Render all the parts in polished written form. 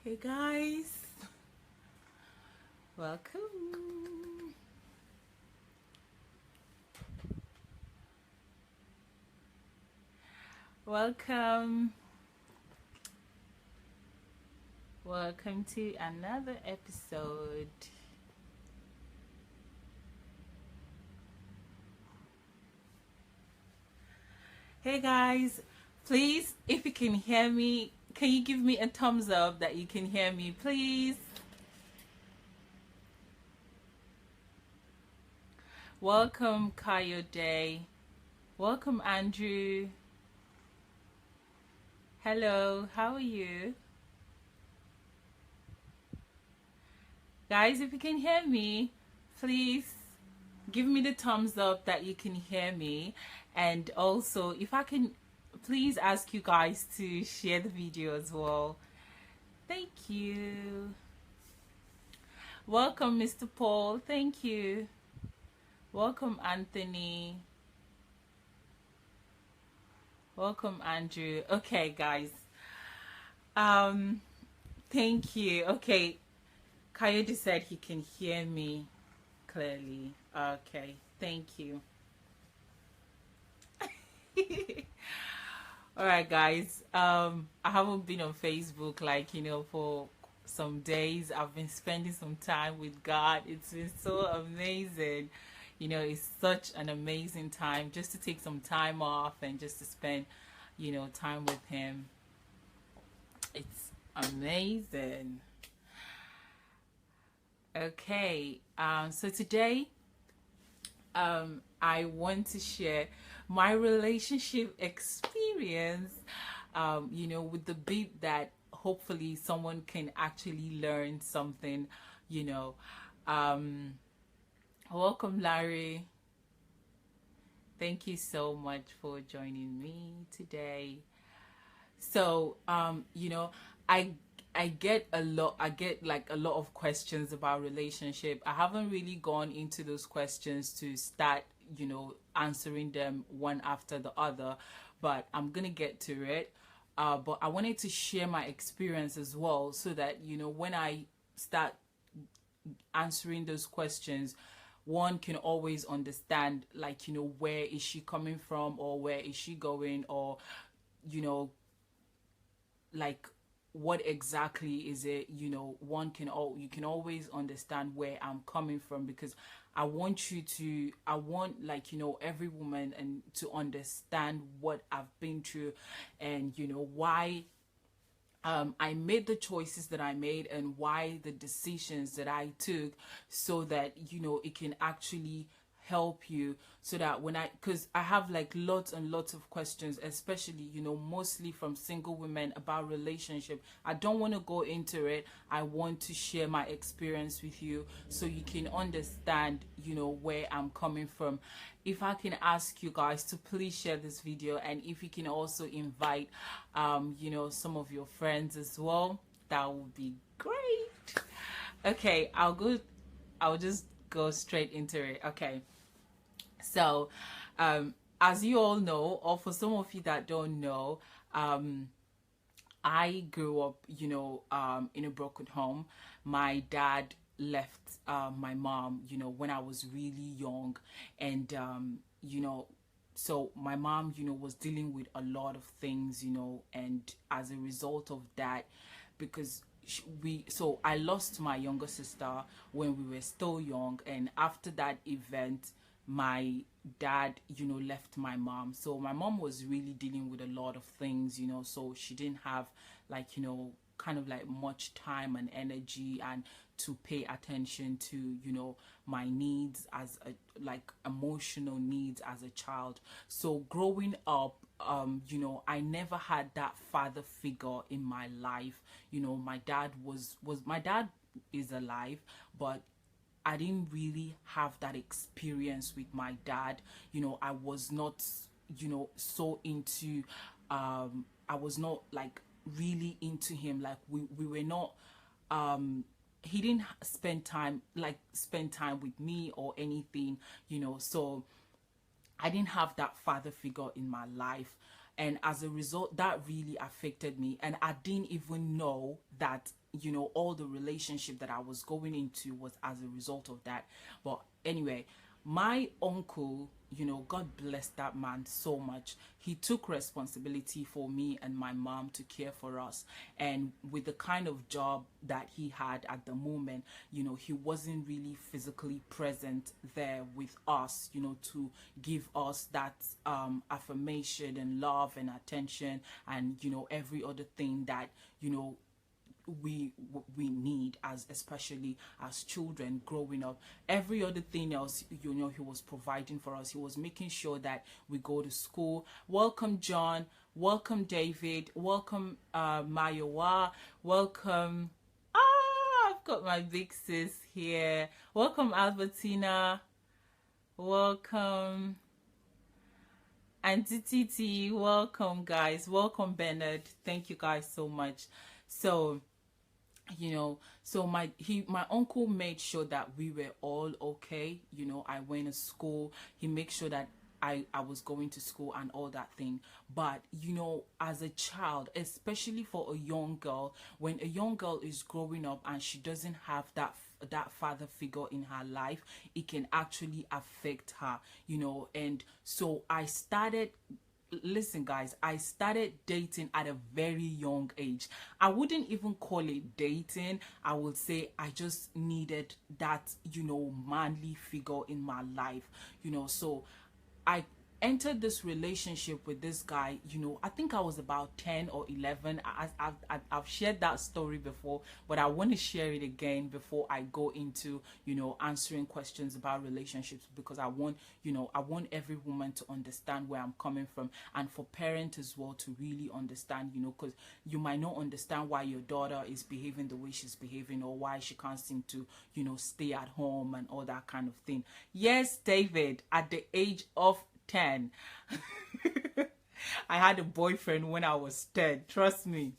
Hey guys, welcome. Welcome. Welcome to another episode. Hey guys, please, if you can hear me, can you give me a thumbs up that you can hear me, please? Welcome, Kayode. Welcome, Andrew. Hello, how are you? Guys, if you can hear me, please give me the thumbs up that you can hear me. And also, if I can please ask you guys to share the video as well. Thank you. Welcome, Mr. Paul. Thank you. Welcome, Anthony. Welcome, Andrew. Okay, guys. Um, Thank you. Okay, Coyote said he can hear me clearly. Okay, thank you. All right, guys. I haven't been on Facebook for some days. I've been spending some time with God. It's been so amazing. It's such an amazing time just to take some time off and just to spend, time with Him. It's amazing. Okay. So today, I want to share my relationship experience, with the bit that hopefully someone can actually learn something, you know. Um, Welcome, Larry. Thank you so much for joining me today. So, I I get like a lot of questions about relationship. I haven't really gone into those questions to start, answering them one after the other, but I'm gonna get to it. But I wanted to share my experience as well, so that when I start answering those questions, one can always understand, like, where is she coming from, or where is she going, or you know like what exactly is it. One can all you can always understand where I'm coming from, because I want, like, every woman and to understand what I've been through, and why I made the choices that I made, and why the decisions that I took, so that it can actually help you, so that because I have like lots and lots of questions, especially mostly from single women, about relationship. I don't want to go into it. I want to share my experience with you, so you can understand where I'm coming from. If I can ask you guys to please share this video, and if you can also invite some of your friends as well, that would be great. Okay, I'll just go straight into it. Okay. So, as you all know, or for some of you that don't know, I grew up, in a broken home. My dad left my mom, when I was really young, and so my mom, was dealing with a lot of things, and as a result of that, because so I lost my younger sister when we were still young, and after that event, my dad left my mom. So my mom was really dealing with a lot of things, so she didn't have, like, kind of like much time and energy, and to pay attention to my needs, as a like emotional needs as a child. So growing up, I never had that father figure in my life. My dad was my dad is alive, but I didn't really have that experience with my dad. I was not, so into, I was not like really into him. Like, we were not, he didn't spend time with me or anything, so I didn't have that father figure in my life. And as a result, that really affected me. And I didn't even know that, all the relationship that I was going into was as a result of that. But anyway, my uncle, God bless that man so much. He took responsibility for me and my mom to care for us. And with the kind of job that he had at the moment, he wasn't really physically present there with us, to give us that affirmation and love and attention and, every other thing that, we need, as especially as children growing up. Every other thing else, he was providing for us. He was making sure that we go to school. Welcome John, welcome David, welcome Mayowa, welcome, I've got my big sis here, welcome Albertina, welcome Auntie Titi, welcome guys, welcome Bernard, thank you guys so much. So so my uncle made sure that we were all okay. I went to school. He made sure that I was going to school and all that thing. But as a child, especially for a young girl, when a young girl is growing up and she doesn't have that father figure in her life, it can actually affect her. And so listen guys, I started dating at a very young age. I wouldn't even call it dating. I would say I just needed that manly figure in my life. So I entered this relationship with this guy. I think I was about 10 or 11. I've shared that story before, but I want to share it again before I go into answering questions about relationships, because I want every woman to understand where I'm coming from, and for parents as well to really understand, because you might not understand why your daughter is behaving the way she's behaving, or why she can't seem to stay at home and all that kind of thing. Yes, David, at the age of 10 I had a boyfriend when I was 10, trust me.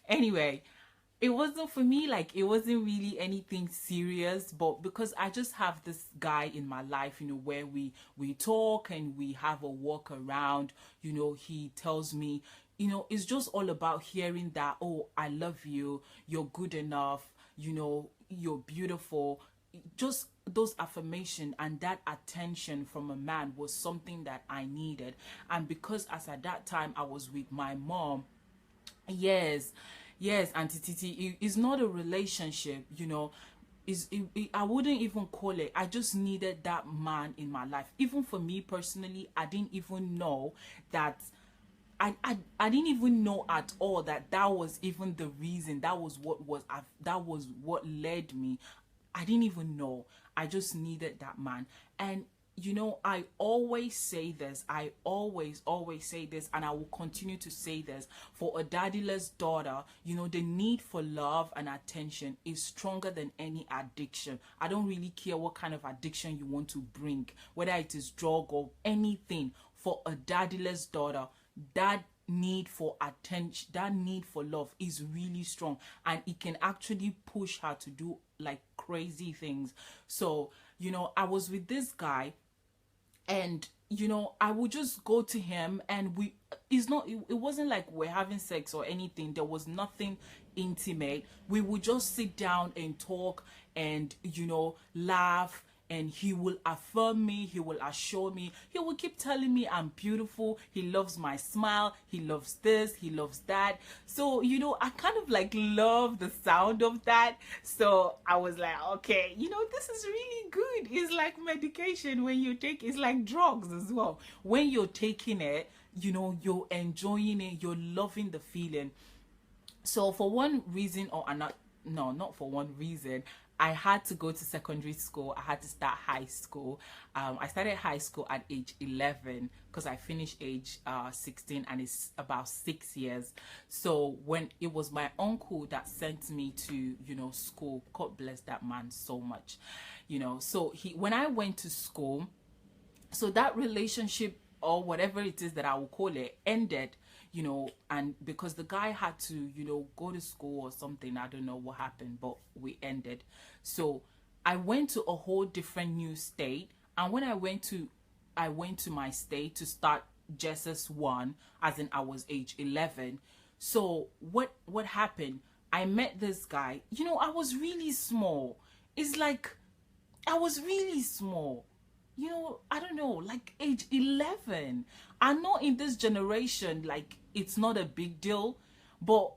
Anyway, it wasn't for me, like it wasn't really anything serious, but because I just have this guy in my life, where we talk and we have a walk around, he tells me, it's just all about hearing that, oh, I love you, you're good enough, you're beautiful. Just those affirmation and that attention from a man was something that I needed. And because as at that time I was with my mom, yes, Auntie Titi, it's not a relationship, I wouldn't even call it. I just needed that man in my life. Even for me personally, I didn't even know that I didn't even know at all that was even the reason. That was what led me. I didn't even know. I just needed that man. And I always say this. I always say this, and I will continue to say this. For a daddyless daughter, the need for love and attention is stronger than any addiction. I don't really care what kind of addiction you want to bring, whether it is drug or anything. For a daddyless daughter, that need for attention, that need for love is really strong, and it can actually push her to do like crazy things. So I was with this guy, and I would just go to him, and it wasn't like we're having sex or anything. There was nothing intimate. We would just sit down and talk and laugh, and he will affirm me, he will assure me, he will keep telling me I'm beautiful, he loves my smile, he loves this, he loves that. So I kind of like love the sound of that. So I was like, okay, this is really good. It's like medication when you take, it's like drugs as well. When you're taking it, you're enjoying it, you're loving the feeling. So for one reason or another, no, not for one reason, I had to go to secondary school. I had to start high school. I started high school at age 11 because I finished age 16, and it's about 6 years. So when it was my uncle that sent me to, school, God bless that man so much, so when I went to school, so that relationship, or whatever it is that I will call it, ended, and because the guy had to, go to school or something, I don't know what happened, but we ended. So I went to a whole different new state, and when I went to my state to start Jess's one, as in I was age 11. So what happened? I met this guy. You know, I was really small. It's like I was really small. You know, I don't know, like age 11. I know in this generation, like, it's not a big deal, but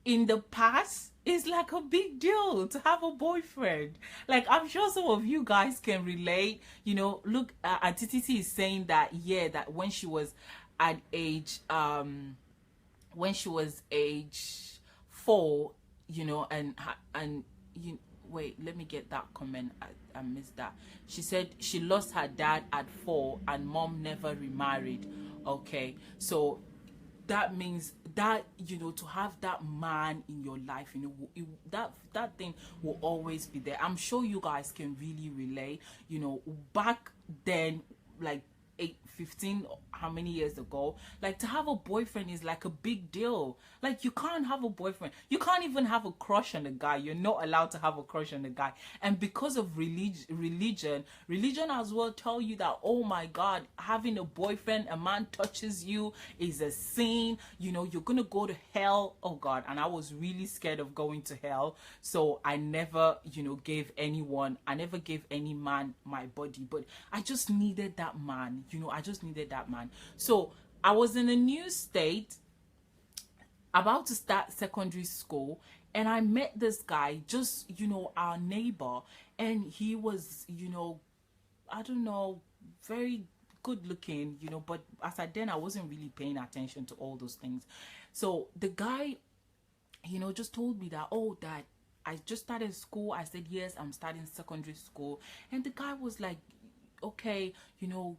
in the past, it's like a big deal to have a boyfriend. Like, I'm sure some of you guys can relate. You know, look, Titi is saying that, yeah, that when she was at age, when she was age 4, you know, and you wait, let me get that comment. I missed that. She said she lost her dad at 4 and mom never remarried. Okay, so that means that, you know, to have that man in your life, you know, that thing will always be there. I'm sure you guys can really relate. You know, back then, like 15, how many years ago, like, to have a boyfriend is like a big deal. Like, you can't have a boyfriend, you can't even have a crush on a guy. You're not allowed to have a crush on a guy. And because of religion as well tell you that, oh my God, having a boyfriend, a man touches you, is a sin. You know, you're gonna go to hell. Oh God. And I was really scared of going to hell, so I never, you know, I never gave any man my body. But I just needed that man. You know, I just needed that man. So I was in a new state, about to start secondary school, and I met this guy, just, you know, our neighbor. And he was, you know, I don't know, very good looking, you know, but as I then, I wasn't really paying attention to all those things. So the guy, you know, just told me that, oh, that I just started school. I said, yes, I'm starting secondary school. And the guy was like, okay, you know,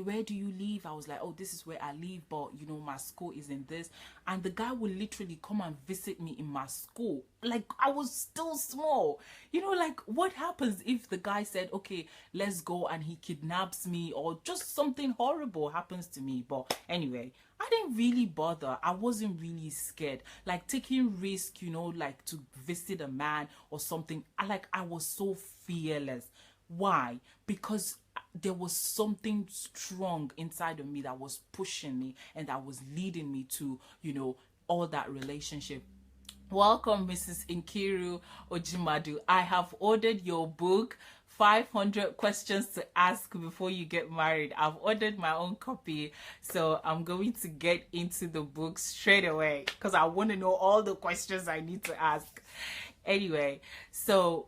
where do you live? I was like, oh, this is where I live, but, you know, my school is in this. And the guy would literally come and visit me in my school. Like, I was still small. You know, like, what happens if the guy said, okay, let's go, and he kidnaps me, or just something horrible happens to me? But anyway, I didn't really bother. I wasn't really scared. Like, taking risk, you know, like, to visit a man or something. I was so fearless. Why? Because there was something strong inside of me that was pushing me and that was leading me to, you know, all that relationship. Welcome, Mrs. Nkiru Ojimadu. I have ordered your book, 500 Questions to Ask Before You Get Married. I've ordered my own copy, so I'm going to get into the book straight away because I want to know all the questions I need to ask. Anyway, so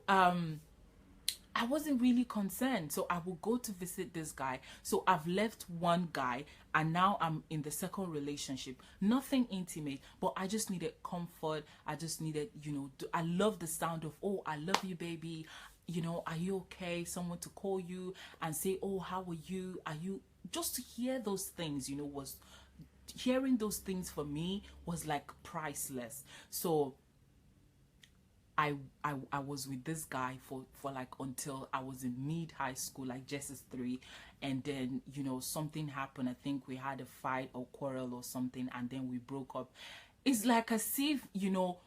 I wasn't really concerned. So I will go to visit this guy. So I've left one guy and now I'm in the second relationship. Nothing intimate, but I just needed comfort. I just needed, you know, I love the sound of, oh, I love you, baby. You know, are you okay? Someone to call you and say, oh, how are you? Are you, just to hear those things, you know, hearing those things for me was like priceless. So I was with this guy for like until I was in mid high school, like Jess's 3, and then, you know, something happened. I think we had a fight or quarrel or something, and then we broke up. It's like as if, you know,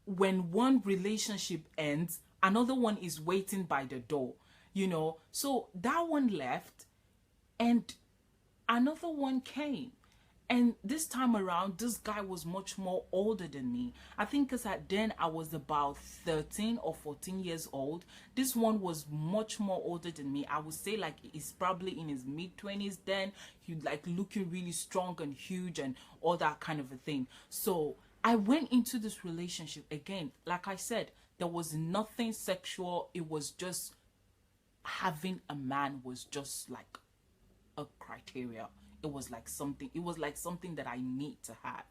when one relationship ends, another one is waiting by the door, you know. So that one left and another one came. And this time around, this guy was much more older than me. I think because at then I was about 13 or 14 years old. This one was much more older than me. I would say like he's probably in his mid-20s then. He like looking really strong and huge and all that kind of a thing. So I went into this relationship again. Like I said, there was nothing sexual. It was just having a man was just like a criteria. It was like something that I need to have.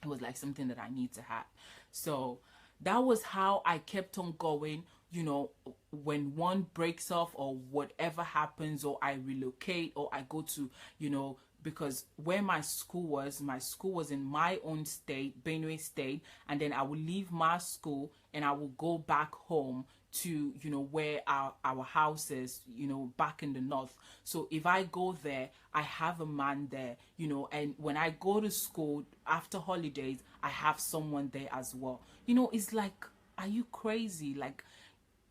It was like something that I need to have. So that was how I kept on going. You know, when one breaks off or whatever happens, or I relocate or I go to, you know, because where my school was in my own state, Benue State, and then I would leave my school and I will go back home to, you know, where our house is, you know, back in the north. So if I go there, I have a man there, you know, and when I go to school after holidays, I have someone there as well. You know, it's like, are you crazy? Like,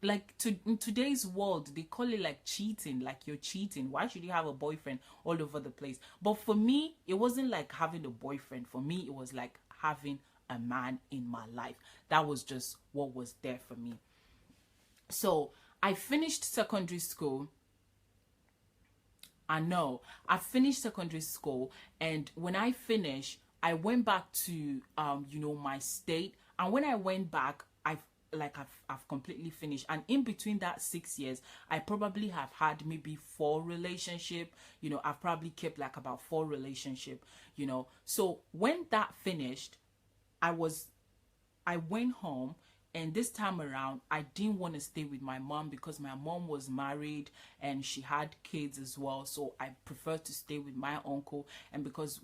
like in today's world they call it like cheating, like you're cheating. Why should you have a boyfriend all over the place? But for me, it wasn't like having a boyfriend. For me, it was like having a man in my life. That was just what was there for me. So I finished secondary school. I finished secondary school, and when I finished, I went back to my state. And when I went back, I've completely finished. And in between that 6 years, I probably have had maybe 4 relationship. I've probably kept like about 4 relationship. So when that finished, I was I went home, and this time around I didn't want to stay with my mom because my mom was married and she had kids as well. So I preferred to stay with my uncle, and because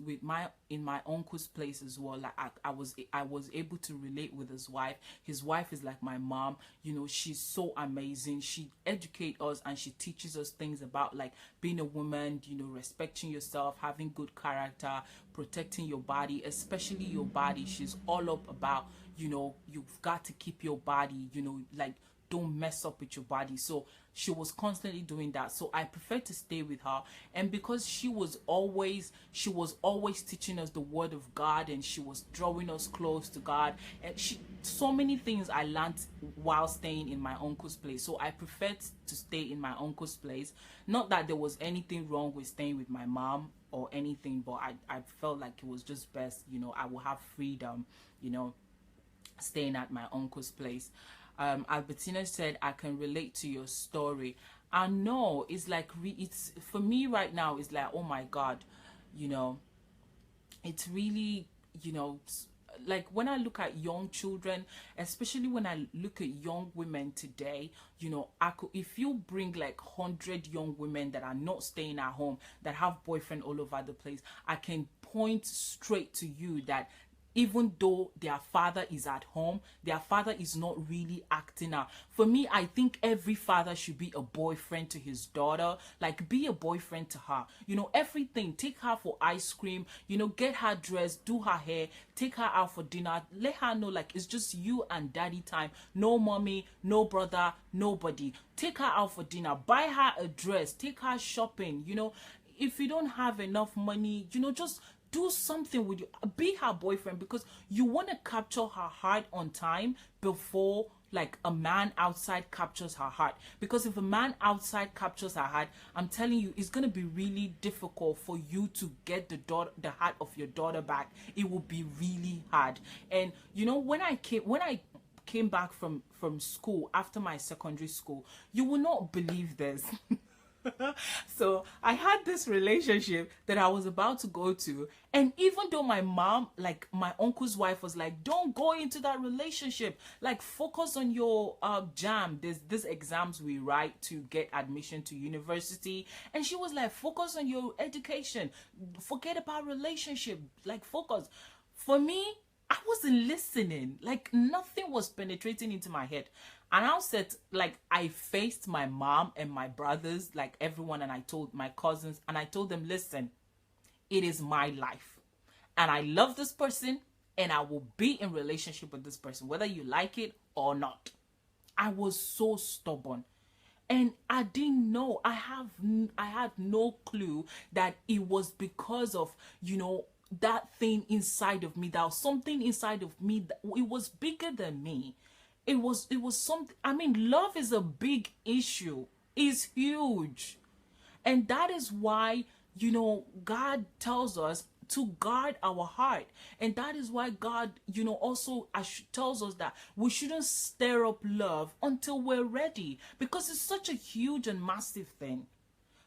in my uncle's place as well, like I was able to relate with his wife. His wife is like my mom. She's so amazing. She educates us and she teaches us things about like being a woman, respecting yourself, having good character, protecting your body, especially your body. She's all up about, you've got to keep your body, like don't mess up with your body. So she was constantly doing that. So I prefer to stay with her. And because she was always teaching us the word of God, and she was drawing us close to God, and so many things I learned while staying in my uncle's place. So I preferred to stay in my uncle's place. Not that there was anything wrong with staying with my mom or anything, but I felt like it was just best, I will have freedom, staying at my uncle's place. Albertina said, I can relate to your story. I know, it's like, it's for me right now, it's like, oh my God, it's really, like when I look at young children, especially when I look at young women today, if you bring like 100 young women that are not staying at home, that have boyfriend all over the place, I can point straight to you that even though their father is at home, their father is not really acting out. For me, I think every father should be a boyfriend to his daughter. Like, be a boyfriend to her. Everything. Take her for ice cream. Get her dressed, do her hair, take her out for dinner. Let her know, like, it's just you and daddy time. No mommy, no brother, nobody. Take her out for dinner. Buy her a dress. Take her shopping. If you don't have enough money, just do something with you. Be her boyfriend, because you want to capture her heart on time before like a man outside captures her heart. Because if a man outside captures her heart, I'm telling you, it's going to be really difficult for you to get the heart of your daughter back. It will be really hard. And when I came back from school after my secondary school, you will not believe this. So I had this relationship that I was about to go to, and even though my mom, like my uncle's wife, was like, don't go into that relationship, like focus on your jam. There's these exams we write to get admission to university, and she was like, focus on your education, forget about relationship, like focus. For me, I wasn't listening. Like nothing was penetrating into my head. And I said, like, I faced my mom and my brothers, like everyone, and I told my cousins, and I told them, listen, it is my life. And I love this person, and I will be in relationship with this person, whether you like it or not. I was so stubborn. And I didn't know, I had no clue that it was because of, that thing inside of me, that was something inside of me that it was bigger than me. It was something. I mean, love is a big issue. It's huge. And that is why, God tells us to guard our heart. And that is why God, also tells us that we shouldn't stir up love until we're ready, because it's such a huge and massive thing.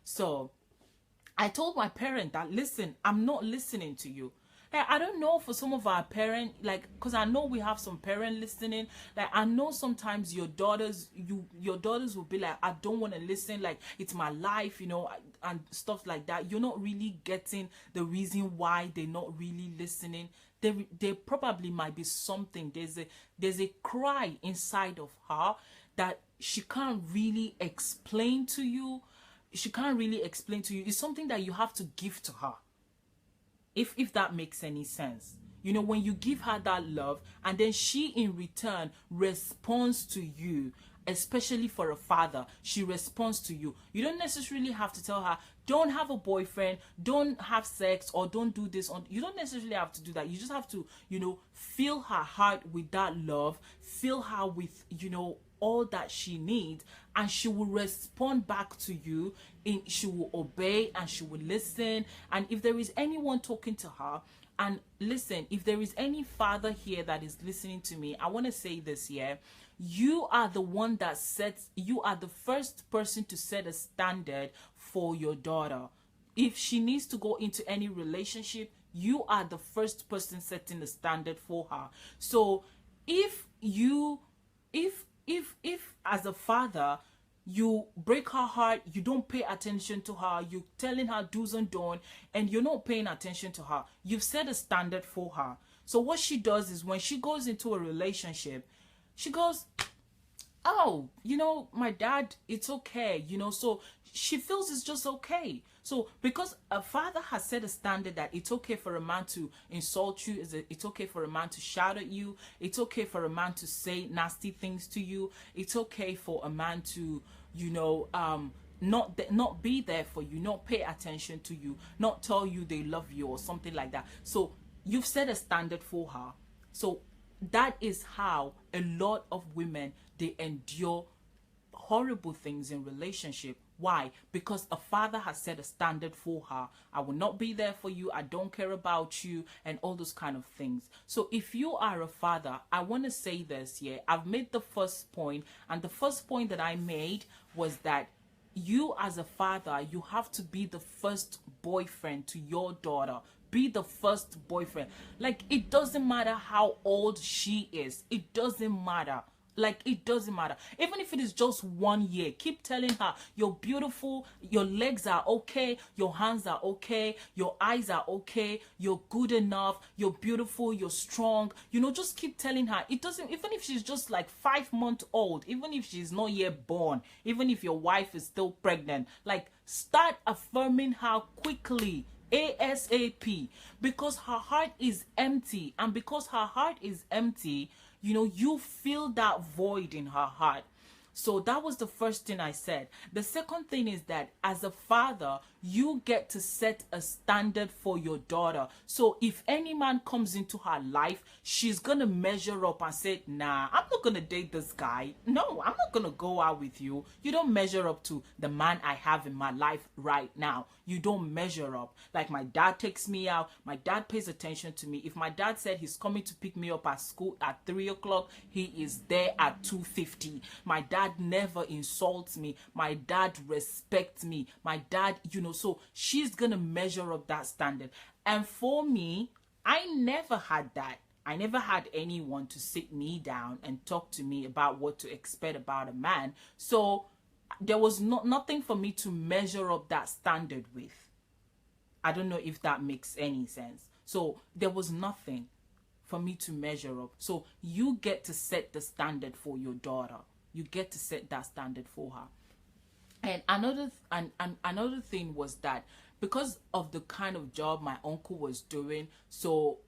So I told my parent that, listen, I'm not listening to you. Like, I don't know, for some of our parents, like, because I know we have some parents listening. Like, I know sometimes your daughters will be like, I don't want to listen. Like, it's my life, and stuff like that. You're not really getting the reason why they're not really listening. There probably might be something. There's a cry inside of her that she can't really explain to you. It's something that you have to give to her. If that makes any sense. When you give her that love, and then she in return responds to you, especially for a father, she responds to you. You don't necessarily have to tell her, don't have a boyfriend, don't have sex, or don't do this. You don't necessarily have to do that. You just have to, fill her heart with that love, fill her with, all that she needs, and she will respond back to you. She will obey and she will listen. And if there is anyone talking to her, and listen, if there is any father here that is listening to me, I want to say this here. You are the one that you are the first person to set a standard for your daughter. If she needs to go into any relationship, you are the first person setting the standard for her. So if as a father, you break her heart, you don't pay attention to her, you're telling her do's and don'ts, and you're not paying attention to her, you've set a standard for her. So what she does is, when she goes into a relationship, she goes, oh, my dad, it's okay, so she feels it's just okay. So because a father has set a standard that it's okay for a man to insult you, it's okay for a man to shout at you, it's okay for a man to say nasty things to you, it's okay for a man to, not be there for you, not pay attention to you, not tell you they love you or something like that. So you've set a standard for her. So that is how a lot of women, they endure horrible things in relationship. Why? Because a father has set a standard for her. I will not be there for you, I don't care about you, and all those kind of things. So if you are a father, I want to say this here. I've made the first point, and the first point that I made was that you as a father, you have to be the first boyfriend to your daughter. Be the first boyfriend. Like, it doesn't matter how old she is. It doesn't matter. Like, it doesn't matter. Even if it is just 1 year, keep telling her, you're beautiful, your legs are okay, your hands are okay, your eyes are okay, you're good enough, you're beautiful, you're strong. Just keep telling her. It doesn't, even if she's just like 5 months old, even if she's not yet born, even if your wife is still pregnant, like, start affirming her quickly. ASAP, because her heart is empty, and because her heart is empty, you feel that void in her heart. So that was the first thing I said. The second thing is that as a father, you get to set a standard for your daughter. So if any man comes into her life, she's going to measure up and say, nah, I'm not going to date this guy. No, I'm not going to go out with you. You don't measure up to the man I have in my life right now. You don't measure up. Like, my dad takes me out. My dad pays attention to me. If my dad said he's coming to pick me up at school at 3 o'clock, he is there at 2:50. My dad never insults me. My dad respects me. My dad, so she's gonna measure up that standard. And for me, I never had that. I never had anyone to sit me down and talk to me about what to expect about a man. So there was nothing for me to measure up that standard with. I don't know if that makes any sense. So there was nothing for me to measure up. So you get to set the standard for your daughter. You get to set that standard for her. And another thing was that because of the kind of job my uncle was doing, so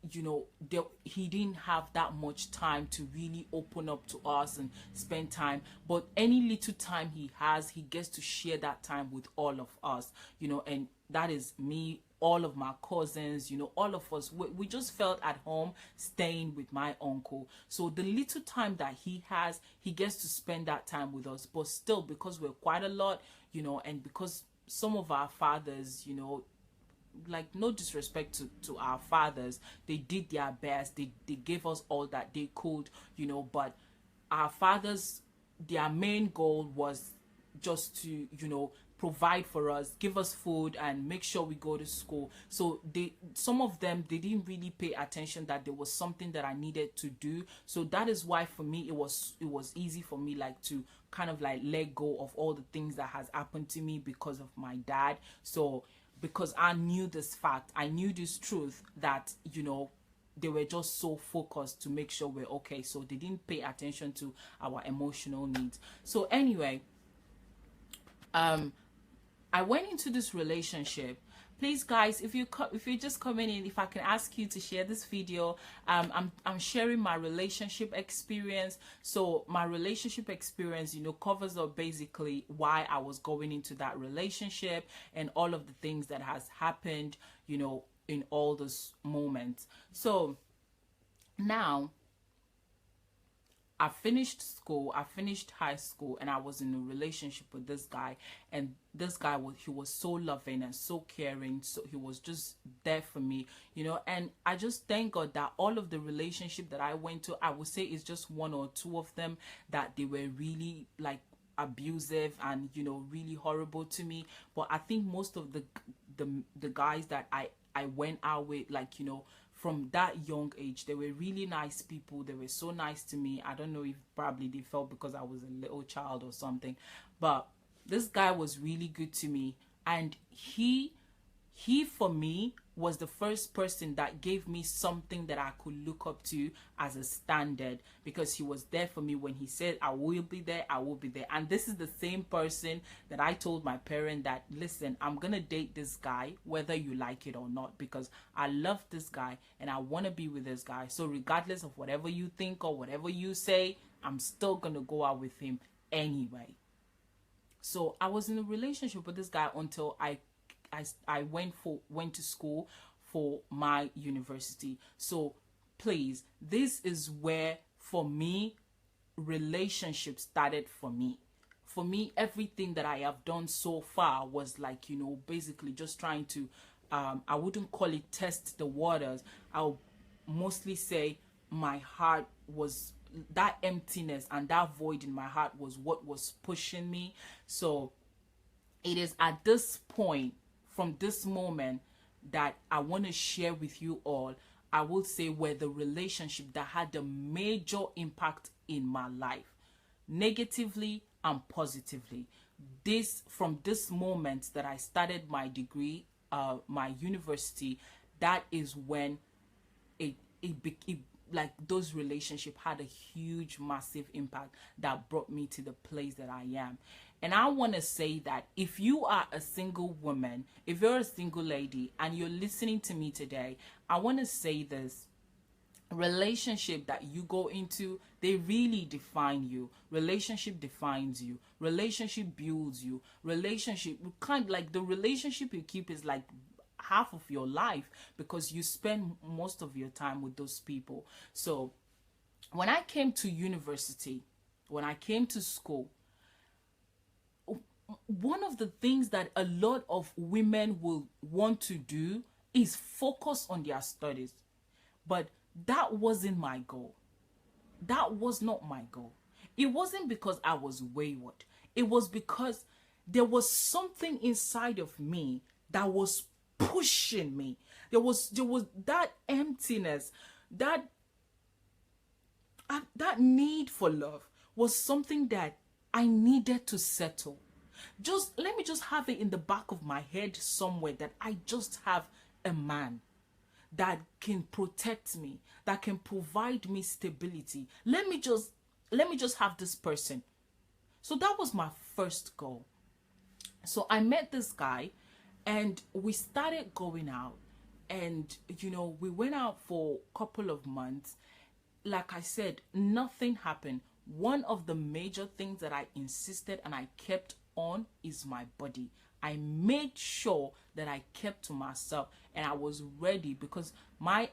he didn't have that much time to really open up to us and spend time. But any little time he has, he gets to share that time with all of us, and that is me, all of my cousins, all of us. We just felt at home staying with my uncle. So the little time that he has, he gets to spend that time with us. But still, because we're quite a lot, and because some of our fathers, like, no disrespect to our fathers, they did their best. They gave us all that they could, but our fathers, their main goal was just to, provide for us, give us food, and make sure we go to school. So some of them, they didn't really pay attention that there was something that I needed to do. So that is why for me it was easy for me, like, to kind of like let go of all the things that has happened to me because of my dad. So because I knew this fact, I knew this truth, that they were just so focused to make sure we're okay, so they didn't pay attention to our emotional needs. So anyway, I went into this relationship Please guys, if you're just coming in, if I can ask you to share this video. I'm sharing my relationship experience. So my relationship experience, you know, covers up basically why I was going into that relationship and all of the things that has happened, you know, in all those moments. So now I finished school, I finished high school, and I was in a relationship with this guy. And this guy he was so loving and so caring. So he was just there for me, you know. And I just thank God that all of the relationship that I went to, I would say it's just one or two of them that they were really like abusive and, you know, really horrible to me. But I think most of the guys that I went out with, like, you know, from that young age, they were really nice people. They were so nice to me. I don't know if probably they felt because I was a little child or something, but this guy was really good to me. And he for me was the first person that gave me something that I could look up to as a standard, because he was there for me when he said I will be there, I will be there. And this is the same person that I told my parent that, listen, I'm gonna date this guy whether you like it or not, because I love this guy and I want to be with this guy. So regardless of whatever you think or whatever you say, I'm still gonna go out with him anyway. So I was in a relationship with this guy until I went to school for my university. So please, this is where for me relationship started for me. For me, everything that I have done so far was like, you know, basically just trying to I wouldn't call it test the waters. I'll mostly say my heart was, that emptiness and that void in my heart was what was pushing me. So it is at this point, from this moment, that I want to share with you all, I will say, where the relationship that had a major impact in my life, negatively and positively. From this moment that I started my degree, my university, that is when it like those relationships had a huge, massive impact that brought me to the place that I am. And I want to say that if you are a single woman, if you're a single lady and you're listening to me today, I want to say this: relationship that you go into, they really define you. Relationship defines you. Relationship builds you. Relationship, kind of like the relationship you keep is like half of your life, because you spend most of your time with those people. So when I came to university, when I came to school, one of the things that a lot of women will want to do is focus on their studies. But that wasn't my goal. That was not my goal. It wasn't because I was wayward. It was because there was something inside of me that was pushing me. There was that emptiness, that need for love was something that I needed to settle. Just let me just have it in the back of my head somewhere that I just have a man that can protect me, that can provide me stability. Let me just have this person. So that was my first goal. So I met this guy and we started going out, and you know, we went out for a couple of months. Like I said, nothing happened. One of the major things that I insisted and I kept on is my body. I made sure that I kept to myself and I was ready, because my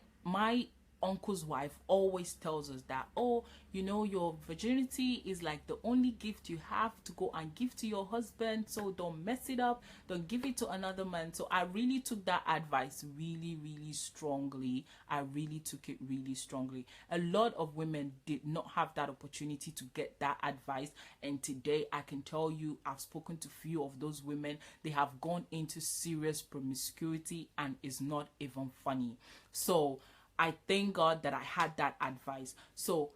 uncle's wife always tells us that, oh, you know, your virginity is like the only gift you have to go and give to your husband, so don't mess it up, don't give it to another man. So I really took that advice really, really strongly. I really took it really strongly. A lot of women did not have that opportunity to get that advice, and today I can tell you, I've spoken to few of those women. They have gone into serious promiscuity and it's not even funny. So I thank God that I had that advice. So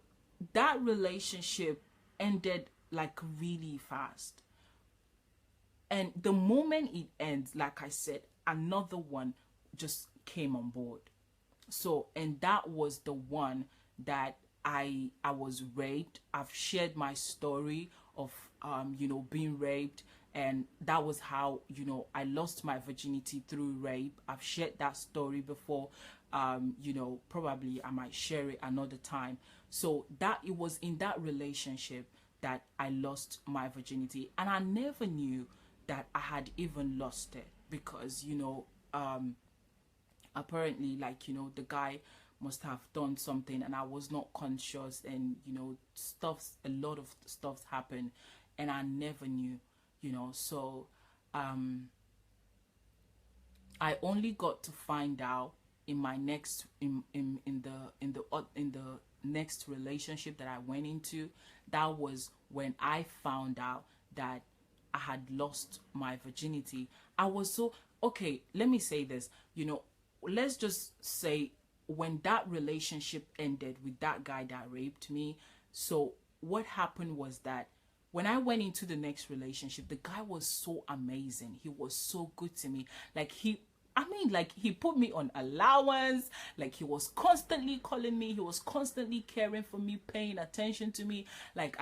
that relationship ended like really fast. And the moment it ends, like I said, another one just came on board. So, and that was the one that I was raped. I've shared my story of being raped, and that was how I lost my virginity through rape. I've shared that story before. Probably I might share it another time. So that it was in that relationship that I lost my virginity, and I never knew that I had even lost it because apparently, like, the guy must have done something and I was not conscious, and a lot of stuffs happened and I never knew. So I only got to find out in my next in the next relationship that I went into. That was when I found out that I had lost my virginity. I was so okay. Let me say this. Let's just say when that relationship ended with that guy that raped me. So what happened was that when I went into the next relationship, the guy was so amazing. He was so good to me. Like he put me on allowance. Like he was constantly calling me. He was constantly caring for me, paying attention to me. Like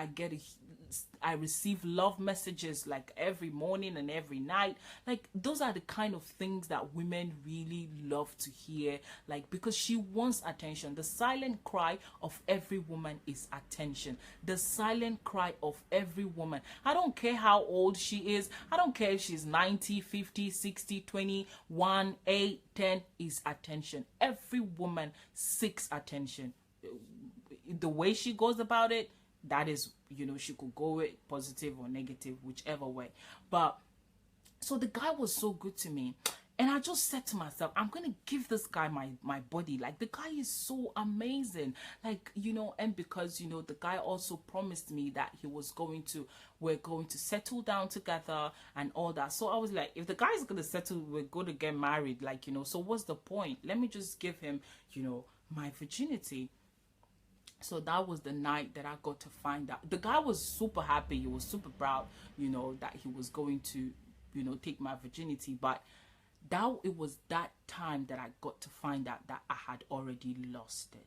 I receive love messages like every morning and every night. Like those are the kind of things that women really love to hear. Like because she wants attention. The silent cry of every woman is attention. The silent cry of every woman. I don't care how old she is. I don't care if she's 90, 50, 60, 21, 8, 10 is attention. Every woman seeks attention. The way she goes about it, that is, she could go with positive or negative, whichever way. But so the guy was so good to me, and I just said to myself, I'm gonna give this guy my body. Like the guy is so amazing. Like, and because the guy also promised me that we're going to settle down together and all that. So I was like, if the guy's gonna settle, we're gonna get married, like, so what's the point? Let me just give him my virginity. So that was the night that I got to find out. The guy was super happy. He was super proud, that he was going to, take my virginity. But it was that time that I got to find out that I had already lost it.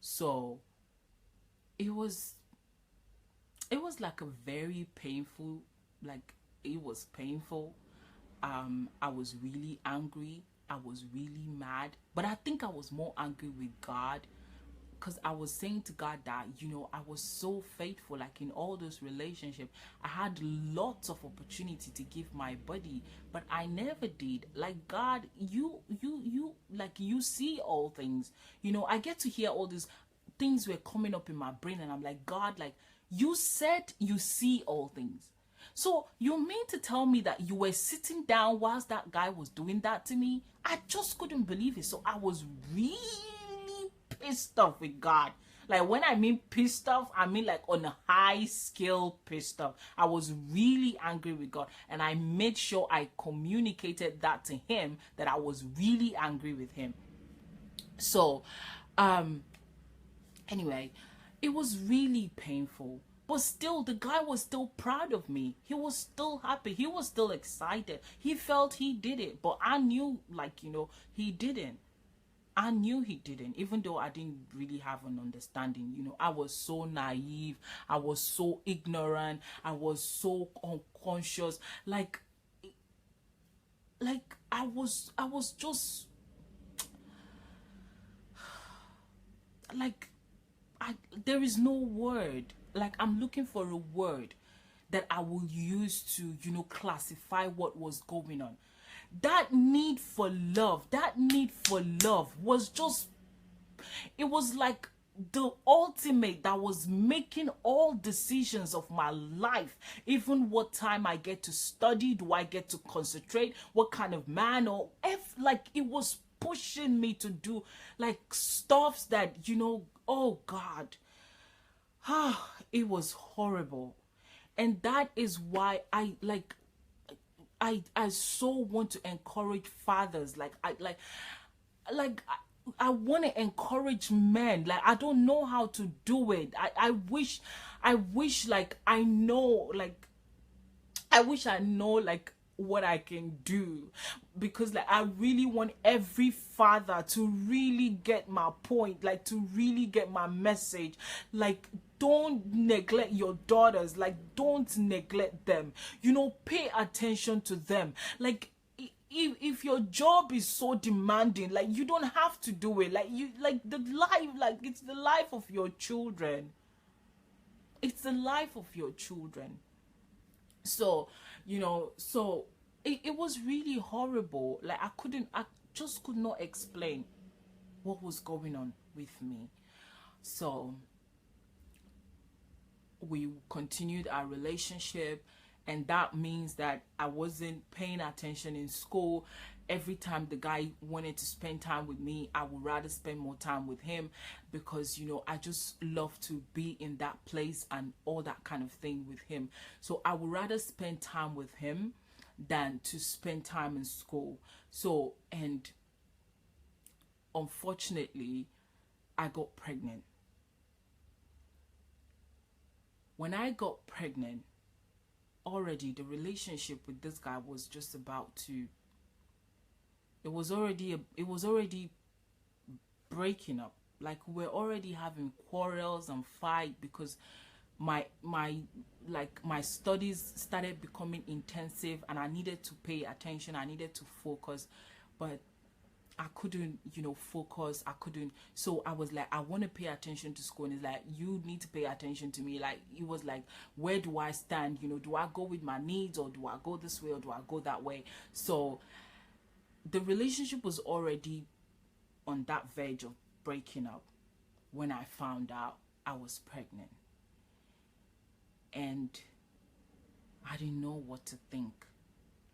So it was like a very painful, like it was painful. I was really angry. I was really mad. But I think I was more angry with God, because I was saying to God that, I was so faithful, like in all those relationships. I had lots of opportunity to give my body, but I never did. Like, God, you see all things. I get to hear all these things were coming up in my brain, and I'm like, God, like, you said you see all things. So you mean to tell me that you were sitting down whilst that guy was doing that to me? I just couldn't believe it. So I was really pissed off with God. Like, when I mean pissed off, I mean like on a high scale pissed off. I was really angry with God, and I made sure I communicated that to him, that I was really angry with him. So anyway, it was really painful, but still the guy was still proud of me. He was still happy. He was still excited. He felt he did it, but I knew, like, he didn't. I knew he didn't, even though I didn't really have an understanding. I was so naive. I was so ignorant. I was so unconscious. Like I was just like, there is no word. Like, I'm looking for a word that I will use to, classify what was going on. That need for love was just, it was like the ultimate that was making all decisions of my life. Even what time I get to study, do I get to concentrate, what kind of man, or like, it was pushing me to do like stuffs that, oh God, it was horrible. And that is why I so want to encourage fathers. I want to encourage men. Like, I don't know how to do it. I wish like I know, like, I wish I know, like, what I can do, because like I really want every father to really get my point, like to really get my message. Like, don't neglect your daughters, like don't neglect them, you know, pay attention to them. Like, if your job is so demanding, like you don't have to do it. Like, you, like the life, like it's the life of your children. It's the life of your children. So, you know, so it was really horrible. Like I just could not explain what was going on with me. So we continued our relationship, and that means that I wasn't paying attention in school. Every time the guy wanted to spend time with me, I would rather spend more time with him, because, you know, I just love to be in that place and all that kind of thing with him. So I would rather spend time with him than to spend time in school. So, and unfortunately, I got pregnant. When I got pregnant, already the relationship with this guy was just about to, it was already breaking up. Like, we're already having quarrels and fight, because my studies started becoming intensive, and I needed to pay attention, I needed to focus, but I couldn't, you know, focus. I couldn't. So I was like, I want to pay attention to school. And it's like, you need to pay attention to me. Like, it was like, where do I stand? You know, do I go with my needs, or do I go this way, or do I go that way? So the relationship was already on that verge of breaking up when I found out I was pregnant. And I didn't know what to think.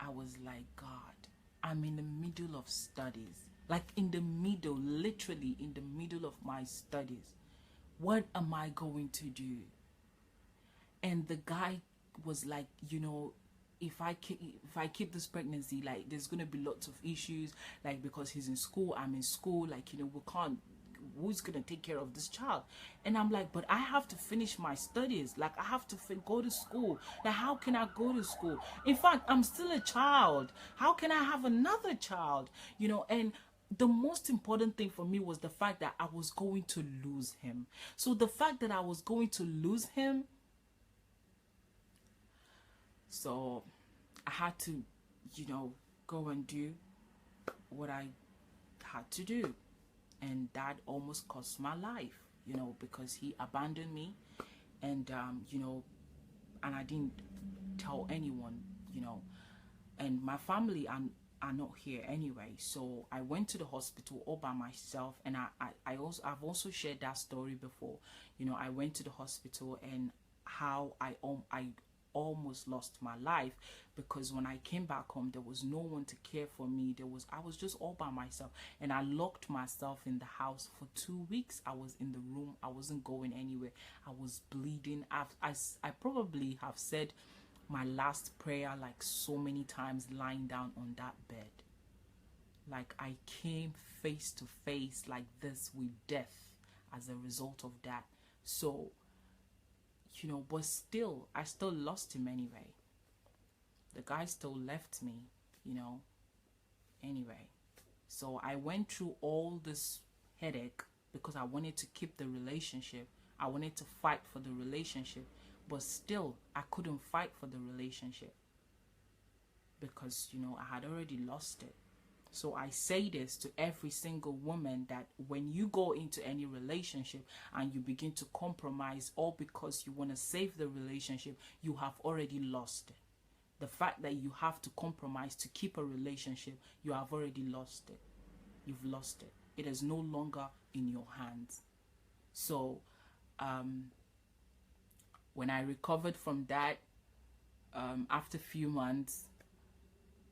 I was like, God, I'm in the middle of studies. Like, in the middle, literally in the middle of my studies. What am I going to do? And the guy was like, you know, if I keep this pregnancy, like, there's gonna be lots of issues, like, because he's in school, I'm in school, like, you know, we can't, who's gonna take care of this child? And I'm like, but I have to finish my studies. Like, I have to go to school. Like, how can I go to school? In fact, I'm still a child. How can I have another child? You know, and the most important thing for me was the fact that I was going to lose him. So the fact that I was going to lose him, so I had to, you know, go and do what I had to do. And that almost cost my life, you know, because he abandoned me. And, you know, and I didn't tell anyone, you know, and my family are not here anyway. So I went to the hospital all by myself. And I've also shared that story before. You know, I went to the hospital, and how I almost lost my life, because when I came back home, there was no one to care for me. I was just all by myself, and I locked myself in the house for 2 weeks. I was in the room. I wasn't going anywhere. I was bleeding. I probably have said my last prayer like so many times lying down on that bed. Like, I came face to face like this with death as a result of that. So, you know, but still, I still lost him anyway. The guy still left me, you know, anyway. So I went through all this headache because I wanted to keep the relationship. I wanted to fight for the relationship, but still, I couldn't fight for the relationship because, you know, I had already lost it. So I say this to every single woman, that when you go into any relationship and you begin to compromise, all because you want to save the relationship, you have already lost it. The fact that you have to compromise to keep a relationship, you have already lost it. You've lost it. It is no longer in your hands. So when I recovered from that, after a few months,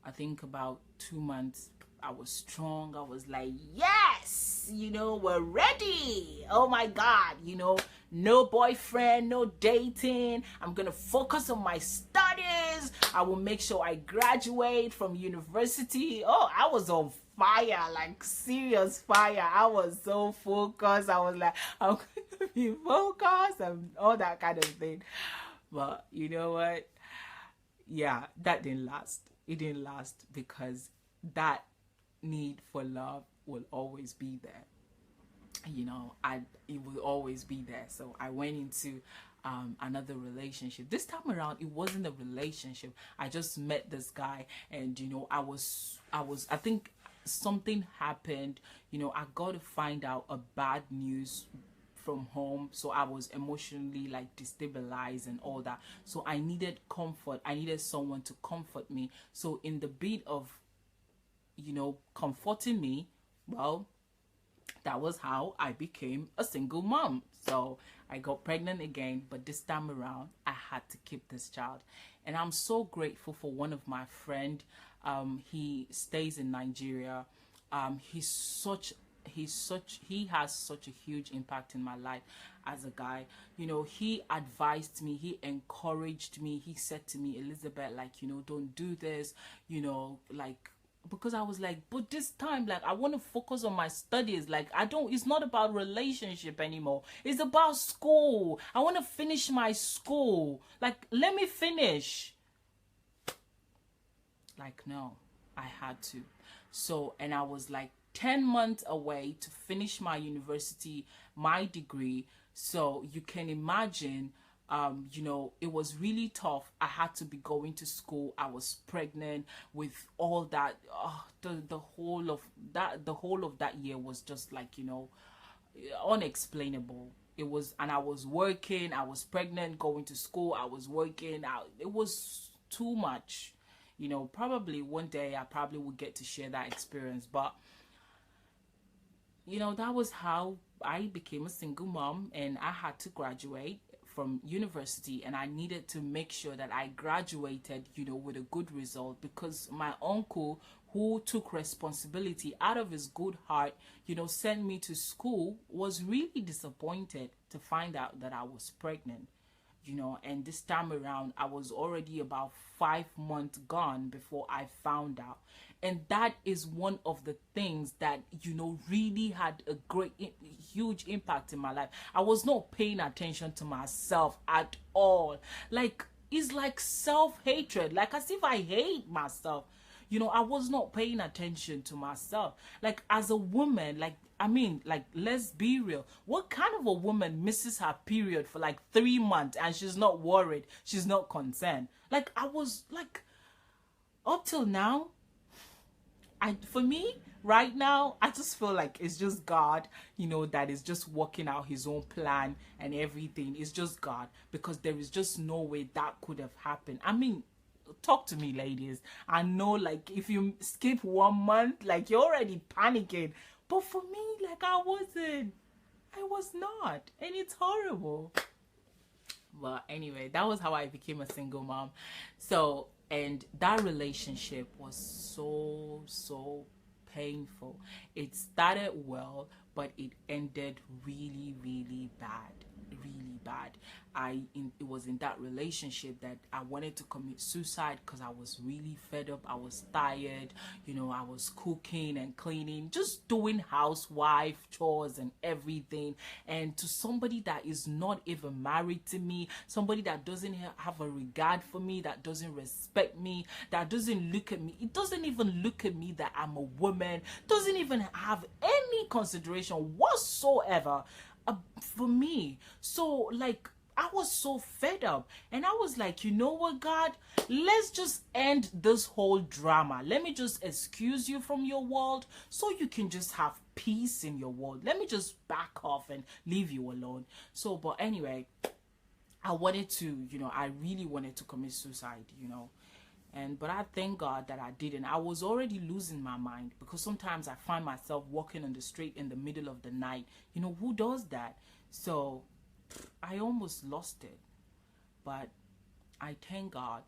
I think about 2 months, I was strong. I was like, yes, you know, we're ready. Oh my God, you know, no boyfriend, no dating. I'm going to focus on my studies. I will make sure I graduate from university. Oh, I was on fire, like serious fire. I was so focused. I was like, I'm going to be focused and all that kind of thing. But you know what? Yeah, that didn't last. it didn't last because that need for love will always be there. You know, it will always be there. So I went into another relationship. This time around, it wasn't a relationship. I just met this guy, and you know, I think something happened. You know, I got to find out a bad news from home, so I was emotionally like destabilized and all that. So I needed comfort. I needed someone to comfort me. So in the bit of, you know, comforting me, well, that was how I became a single mom. So I got pregnant again, but this time around I had to keep this child. And I'm so grateful for one of my friend. He stays in Nigeria. He has such a huge impact in my life as a guy. You know, he advised me, he encouraged me. He said to me, Elizabeth, like, you know, don't do this, you know, like, because I was like, but this time, like, I want to focus on my studies. Like, it's not about relationship anymore. It's about school. I want to finish my school. Like, let me finish. Like, no, I had to. So, and I was like 10 months away to finish my university, my degree. So you can imagine, you know, it was really tough. I had to be going to school. I was pregnant with all that. The whole of that year was just like, you know, unexplainable. It was, and I was working. I was pregnant, going to school. I was working. It was too much. You know, probably one day I probably would get to share that experience, but you know, that was how I became a single mom, and I had to graduate from university, and I needed to make sure that I graduated, you know, with a good result, because my uncle, who took responsibility out of his good heart, you know, sent me to school, was really disappointed to find out that I was pregnant. You know, and this time around I was already about 5 months gone before I found out. And that is one of the things that, you know, really had a huge impact in my life. I was not paying attention to myself at all. Like, it's like self-hatred, like as if I hate myself. You know, I was not paying attention to myself. Like, as a woman, like, I mean, like, let's be real. What kind of a woman misses her period for like 3 months and she's not worried? She's not concerned. Like, I was like, up till now, for me, right now, I just feel like it's just God, you know, that is just working out his own plan and everything. It's just God, because there is just no way that could have happened. I mean, talk to me, ladies. I know, like, if you skip 1 month, like, you're already panicking. But for me, like, I was not. And it's horrible. But anyway, that was how I became a single mom. So, and that relationship was so painful. It started well, but it ended really bad. Really bad. It was in that relationship that I wanted to commit suicide, because I was really fed up. I was tired. You know, I was cooking and cleaning, just doing housewife chores and everything. And to somebody that is not even married to me, somebody that doesn't have a regard for me, that doesn't respect me, that doesn't look at me. It doesn't even look at me that I'm a woman, doesn't even have any consideration whatsoever for me. So, like, I was so fed up, and I was like, you know what, God, let's just end this whole drama. Let me just excuse you from your world so you can just have peace in your world. Let me just back off and leave you alone. So, but anyway, I wanted to, you know, I really wanted to commit suicide, you know. But I thank God that I didn't. I was already losing my mind, because sometimes I find myself walking on the street in the middle of the night. You know, who does that? So I almost lost it. But I thank God,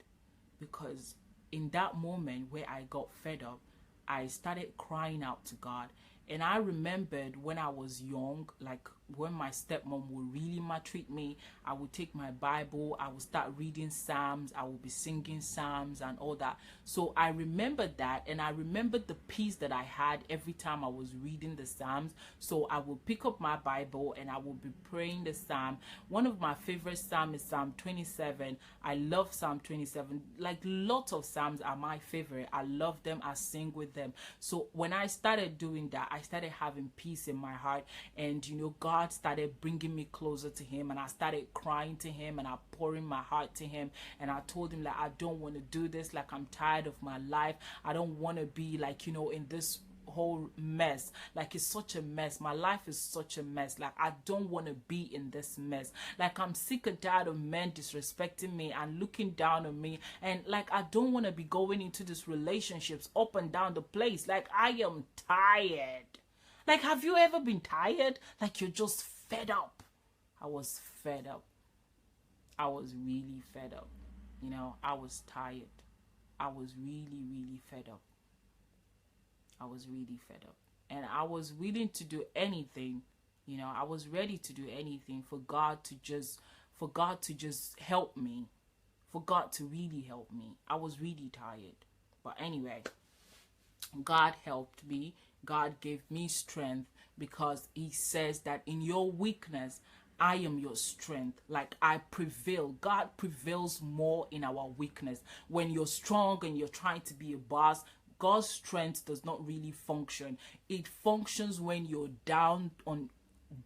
because in that moment where I got fed up, I started crying out to God. And I remembered when I was young, like when my stepmom would really maltreat me, I would take my Bible, I would start reading Psalms, I would be singing Psalms and all that. So I remember that, and I remember the peace that I had every time I was reading the Psalms. So I would pick up my Bible and I would be praying the Psalm. One of my favorite Psalms is Psalm 27. I love Psalm 27. Like, lots of Psalms are my favorite. I love them, I sing with them. So when I started doing that, I started having peace in my heart, and God started bringing me closer to him, and I started crying to him, and I pouring my heart to him, and I told him, like, I don't want to do this, like, I'm tired of my life. I don't want to be like, in this whole mess. Like, it's such a mess. My life is such a mess. Like, I don't want to be in this mess. Like, I'm sick and tired of men disrespecting me and looking down on me, and like, I don't want to be going into these relationships up and down the place. Like, I am tired. Like, have you ever been tired? Like, you're just fed up. I was fed up. I was really fed up. I was tired. I was really, really fed up. I was really fed up. And I was willing to do anything. I was ready to do anything for God to just help me. For God to really help me. I was really tired. But anyway, God helped me. God gave me strength, because he says that in your weakness, I am your strength. Like, I prevail. God prevails more in our weakness. When you're strong and you're trying to be a boss, God's strength does not really function. It functions when you're down on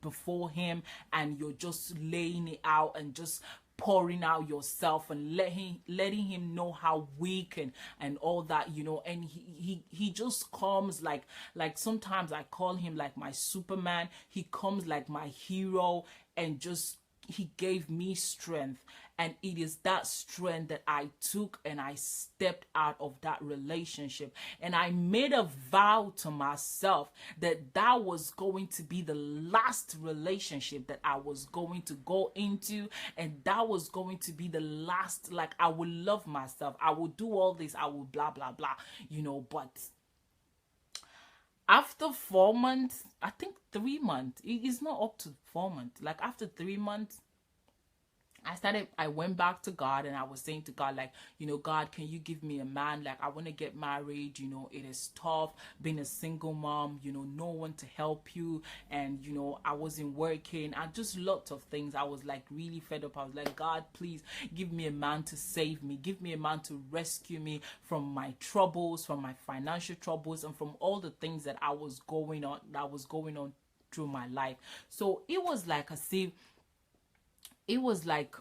before him and you're just laying it out and just pouring out yourself and letting him know how weak and all that, and he just comes like sometimes I call him like my Superman. He comes like my hero, and just he gave me strength. And it is that strength that I took and I stepped out of that relationship. And I made a vow to myself that that was going to be the last relationship that I was going to go into. And that was going to be the last, like, I would love myself. I would do all this. I would blah, blah, blah, but after 4 months, I think 3 months, it's not up to 4 months. Like, after 3 months, I went back to God, and I was saying to God, like, God, can you give me a man? Like, I want to get married. It is tough being a single mom, no one to help you. And, I wasn't working, and just lots of things. I was like really fed up. I was like, God, please give me a man to save me. Give me a man to rescue me from my troubles, from my financial troubles, and from all the things that was going on through my life. So it was like it was like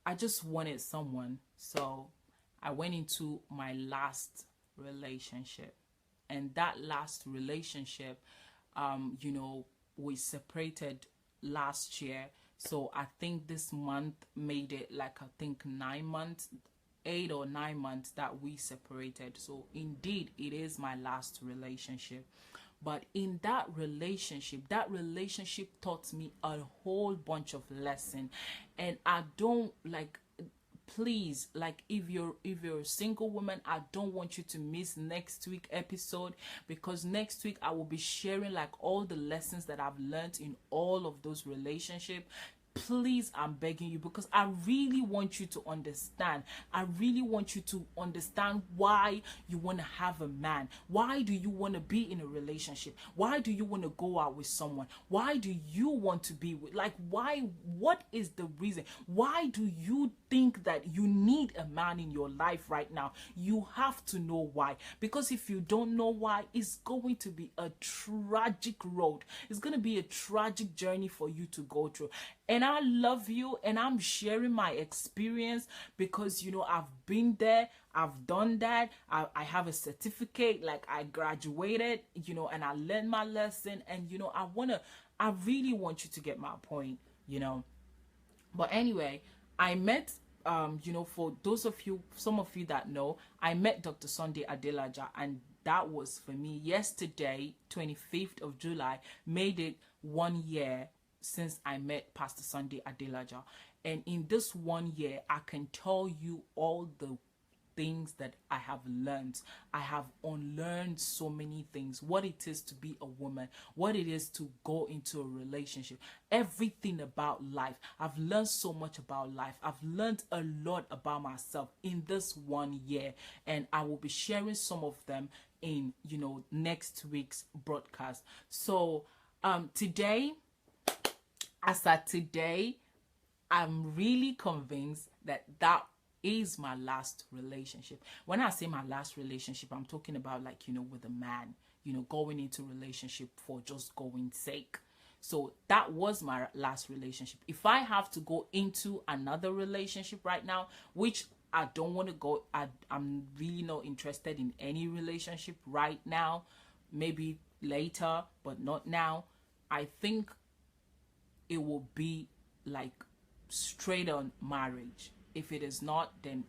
I just wanted someone. So I went into my last relationship, and that last relationship, we separated last year. So I think this month made it like, I think 9 months, 8 or 9 months that we separated. So indeed, it is my last relationship. But in that relationship taught me a whole bunch of lessons. And I don't, like, please, like, if you're a single woman, I don't want you to miss next week episode, because next week I will be sharing like all the lessons that I've learned in all of those relationships. Please, I'm begging you, because I really want you to understand. I really want you to understand why you want to have a man. Why do you want to be in a relationship? Why do you want to go out with someone? Why do you want to be with, like, why? What is the reason? Why do you think that you need a man in your life right now? You have to know why. Because if you don't know why, it's going to be a tragic road. It's going to be a tragic journey for you to go through. And I love you, and I'm sharing my experience because, I've been there, I've done that. I have a certificate, like, I graduated, and I learned my lesson, and, I really want you to get my point, But anyway, I met, for those of you, some of you that know, I met Dr. Sunday Adelaja, and that was for me yesterday, 25th of July, made it 1 year since I met Pastor Sunday Adelaja. And in this 1 year, I can tell you all the things that I have learned. I have unlearned so many things. What it is to be a woman, what it is to go into a relationship, everything about life. I've learned so much about life. I've learned a lot about myself in this 1 year, and I will be sharing some of them in, next week's broadcast. So today, as at today, I'm really convinced that that is my last relationship. When I say my last relationship, I'm talking about with a man, going into relationship for just going sake. So that was my last relationship. If I have to go into another relationship right now, which I don't want to go, I'm really not interested in any relationship right now, maybe later, but not now. I think it will be like straight on marriage. If it is not, then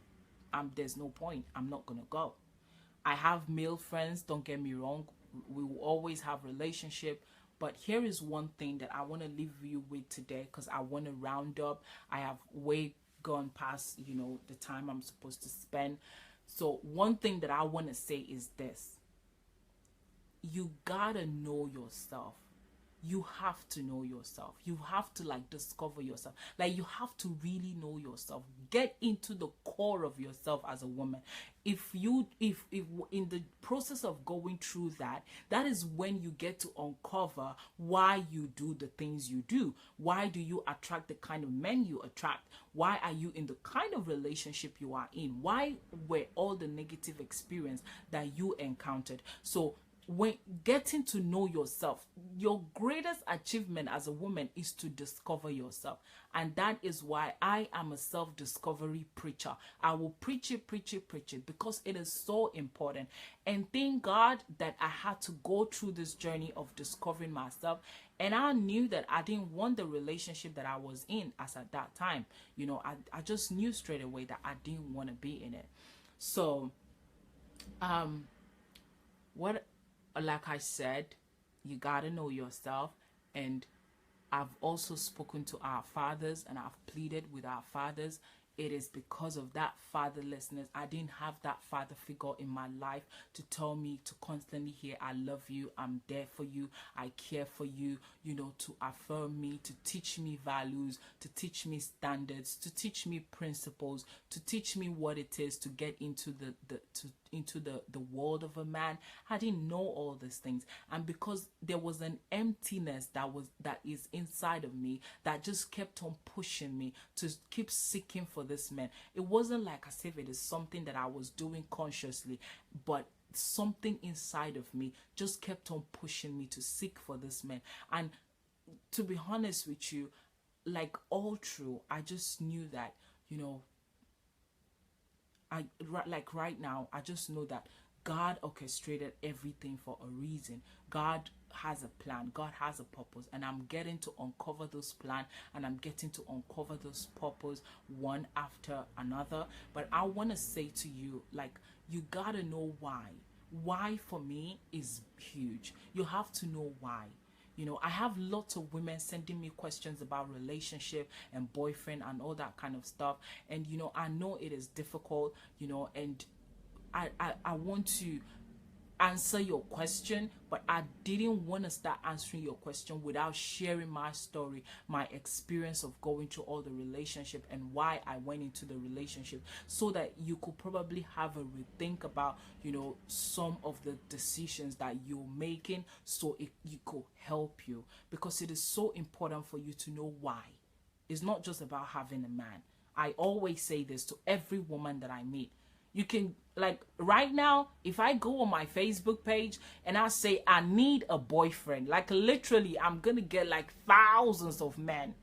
there's no point. I'm not gonna go. I have male friends, don't get me wrong. We will always have relationship. But here is one thing that I want to leave you with today, because I want to round up. I have way gone past, the time I'm supposed to spend. So one thing that I want to say is this. You gotta know yourself. You have to know yourself. You have to discover yourself. You have to really know yourself. Get into the core of yourself as a woman. If in the process of going through that is when you get to uncover why you do the things you do. Why do you attract the kind of men you attract? Why are you in the kind of relationship you are in? Why were all the negative experience that you encountered? So when getting to know yourself, your greatest achievement as a woman is to discover yourself. And that is why I am a self-discovery preacher. I will preach it because it is so important. And thank God that I had to go through this journey of discovering myself. And I knew that I didn't want the relationship that I was in as at that time. I just knew straight away that I didn't want to be in it. So, like I said, you gotta know yourself. And I've also spoken to our fathers, and I've pleaded with our fathers. It is because of that fatherlessness. I didn't have that father figure in my life to tell me, to constantly hear, I love you, I'm there for you, I care for you, to affirm me, to teach me values, to teach me standards, to teach me principles, to teach me what it is to get into the world of a man. I didn't know all these things. And because there was an emptiness that is inside of me that just kept on pushing me to keep seeking for this man. It wasn't like as if it is something that I was doing consciously, but something inside of me just kept on pushing me to seek for this man. And to be honest with you, all through, I just knew that, right now, I just know that God orchestrated everything for a reason. God has a plan. God has a purpose. And I'm getting to uncover those plans, and I'm getting to uncover those purpose one after another. But I want to say to you, you gotta know why. Why for me is huge. You have to know why. I have lots of women sending me questions about relationship and boyfriend and all that kind of stuff. And, I know it is difficult, and I want to answer your question, but I didn't want to start answering your question without sharing my story, my experience of going through all the relationship and why I went into the relationship, so that you could probably have a rethink about, some of the decisions that you're making, so it could help you, because it is so important for you to know why. It's not just about having a man. I always say this to every woman that I meet. You can, right now, if I go on my Facebook page and I say I need a boyfriend, literally I'm gonna get thousands of men.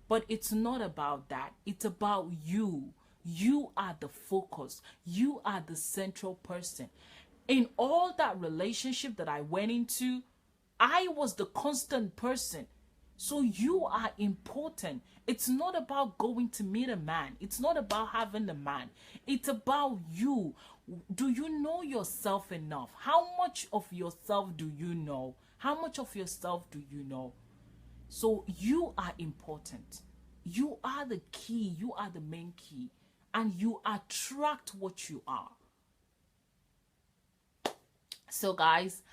But it's not about that. It's about you. You are the focus. You are the central person. In all that relationship that I went into, I was the constant person. So you are important. It's not about going to meet a man. It's not about having a man. It's about you. Do you know yourself enough? How much of yourself do you know? How much of yourself do you know? So you are important. You are the key. You are the main key. and you attract what you are. So guys,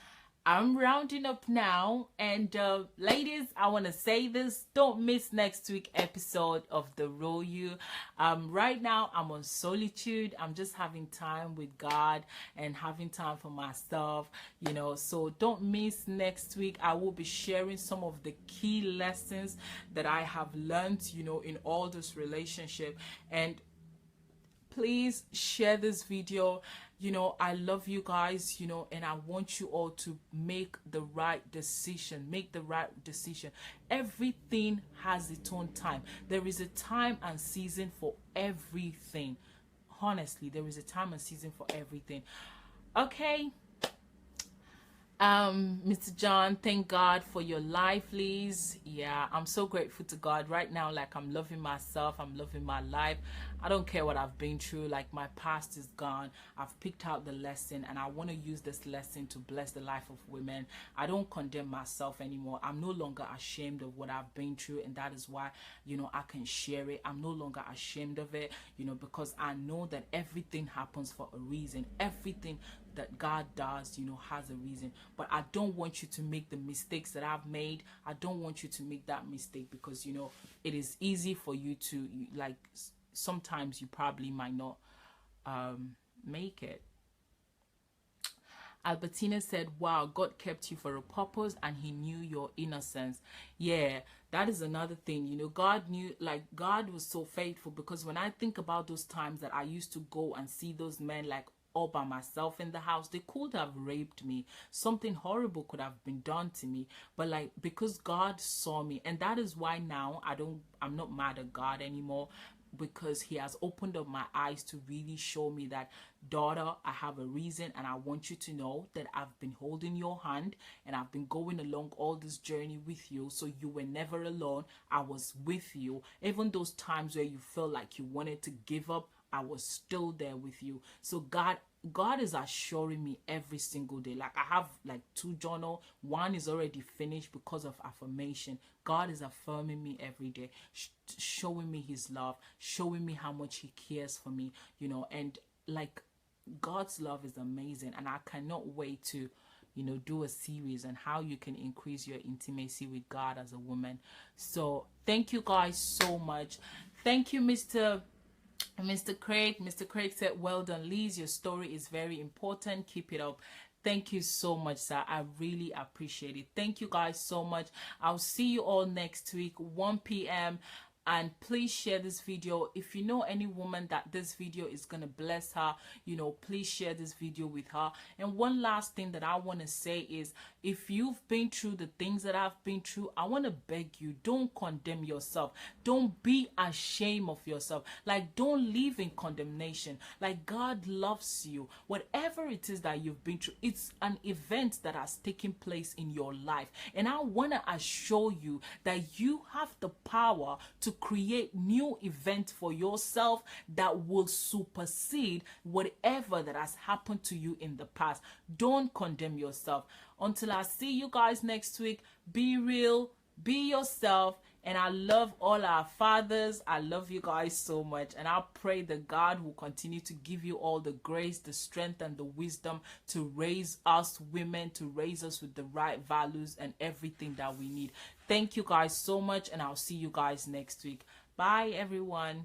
I'm rounding up now, and ladies, I want to say this: don't miss next week episode of The Roll You. Right now I'm on solitude. I'm just having time with God and having time for myself, you know. So don't miss next week. I will be sharing some of the key lessons that I have learned, you know, in all this relationship. And please share this video. You know, I love you guys, you know, and I want you all to make the right decision. Make the right decision. Everything has its own time. There is a time and season for everything. Honestly, there is a time and season for everything. Okay. Mr. John, thank God for your life, Liz. Yeah, I'm so grateful to God right now. Like, I'm loving myself, I'm loving my life. I don't care what I've been through. Like, my past is gone. I've picked out the lesson, and I want to use this lesson to bless the life of women. I don't condemn myself anymore. I'm no longer ashamed of what I've been through, and that is why, you know, I can share it. I'm no longer ashamed of it, you know, because I know that everything happens for a reason. Everything that God does, you know, has a reason. But I don't want you to make the mistakes that I've made. I don't want you to make that mistake, because, you know, it is easy for you to, like, sometimes you probably might not make it. Albertina said, wow, God kept you for a purpose and he knew your innocence. Yeah, that is another thing. You know, God knew, like, God was so faithful, because when I think about those times that I used to go and see those men, like, all by myself in the house, they could have raped me. Something horrible could have been done to me. But, like, because God saw me, and that is why now I'm not mad at God anymore, because he has opened up my eyes to really show me that, daughter, I have a reason, and I want you to know that I've been holding your hand and I've been going along all this journey with you. So you were never alone. I was with you. Even those times where you felt like you wanted to give up, I was still there with you. So God is assuring me every single day. Like, I have like 2 journal. One is already finished because of affirmation. God is affirming me every day, showing me his love, showing me how much he cares for me, you know. And like, God's love is amazing, and I cannot wait to, you know, do a series on how you can increase your intimacy with God as a woman. So thank you guys so much. Thank you, Mr. Craig. Mr. Craig said, well done, Liz. Your story is very important. Keep it up. Thank you so much, sir. I really appreciate it. Thank you guys so much. I'll see you all next week, 1 p.m. And please share this video. If you know any woman that this video is going to bless her, you know, please share this video with her. And one last thing that I want to say is, if you've been through the things that I've been through, I want to beg you, don't condemn yourself. Don't be ashamed of yourself. Like, don't live in condemnation. Like, God loves you. Whatever it is that you've been through, it's an event that has taken place in your life. And I want to assure you that you have the power to create new events for yourself that will supersede whatever that has happened to you in the past. Don't condemn yourself. Until I see you guys next week, be real, be yourself. And I love all our fathers. I love you guys so much. And I pray that God will continue to give you all the grace, the strength, and the wisdom to raise us women, to raise us with the right values and everything that we need. Thank you guys so much. And I'll see you guys next week. Bye, everyone.